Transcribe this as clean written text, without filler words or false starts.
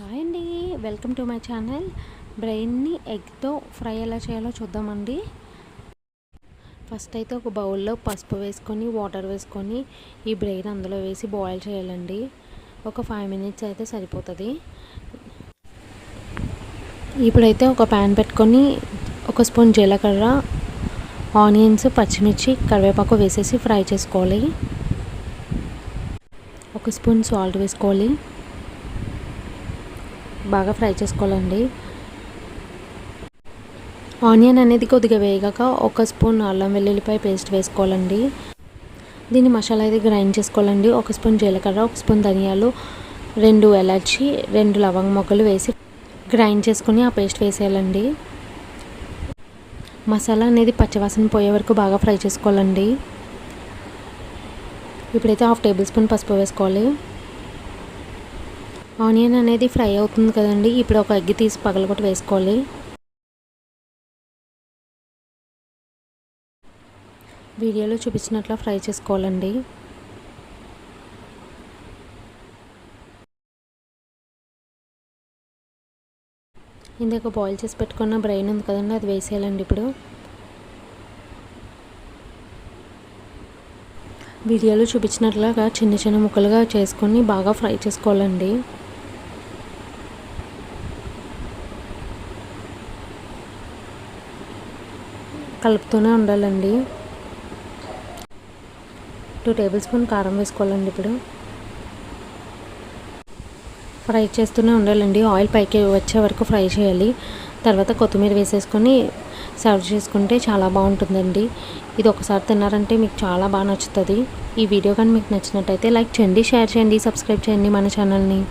Hi అండి, welcome to my channel. బ్రెయిన్ని ఎగ్తో fry ఎలా చేయాలో చూద్దామండి. ఫస్ట్ అయితే ఒక బౌల్లో పసుపు వేసుకొని వాటర్ వేసుకొని ఈ బ్రెయిన్ అందులో వేసి బాయిల్ చేయాలండి. ఒక 5 minutes అయితే సరిపోతుంది. ఇప్పుడైతే ఒక ప్యాన్ పెట్టుకొని ఒక స్పూన్ జీలకర్ర, ఆనియన్స్, పచ్చిమిర్చి, కరివేపాకు వేసేసి ఫ్రై చేసుకోవాలి. ఒక స్పూన్ సాల్ట్ వేసుకోవాలి, బాగా ఫ్రై చేసుకోవాలండి. ఆనియన్ అనేది కొద్దిగా వేగాక ఒక స్పూన్ అల్లం వెల్లుల్లిపాయ పేస్ట్ వేసుకోవాలండి. దీన్ని మసాలా అయితే గ్రైండ్ చేసుకోవాలండి. ఒక స్పూన్ జీలకర్ర, ఒక స్పూన్ ధనియాలు, 2 ఎలాచి, 2 లవంగ మొగ్గలు వేసి గ్రైండ్ చేసుకొని ఆ పేస్ట్ వేసేయాలండి. మసాలా అనేది పచ్చివాసన పోయే వరకు బాగా ఫ్రై చేసుకోవాలండి. ఇప్పుడైతే 1/2 టేబుల్ స్పూన్ పసుపు వేసుకోవాలి. ఆనియన్ అనేది ఫ్రై అవుతుంది కదండి, ఇప్పుడు ఒక ఎగ్ తీసి పగలగొట్టి వేసుకోవాలి. వీడియోలో చూపించినట్లా ఫ్రై చేసుకోవాలండి. ఇందాక బాయిల్ చేసి పెట్టుకున్న బ్రెయిన్ ఉంది కదండి, అది వేసేయాలండి. ఇప్పుడు వీడియోలో చూపించినట్లుగా చిన్న చిన్న ముక్కలుగా చేసుకొని బాగా ఫ్రై చేసుకోవాలండి. కలుపుతూనే ఉండాలండి. 2 టేబుల్ స్పూన్ కారం వేసుకోవాలండి. ఇప్పుడు ఫ్రై చేస్తూనే ఉండాలండి. ఆయిల్ పైకి వచ్చే వరకు ఫ్రై చేయాలి. తర్వాత కొత్తిమీర వేసేసుకొని సర్వ్ చేసుకుంటే చాలా బాగుంటుందండి. ఇది ఒకసారి తిన్నారంటే మీకు చాలా బాగా నచ్చుతుంది. ఈ వీడియో కానీ మీకు నచ్చినట్టయితే లైక్ చేయండి, షేర్ చేయండి, సబ్స్క్రైబ్ చేయండి మన ఛానల్ని.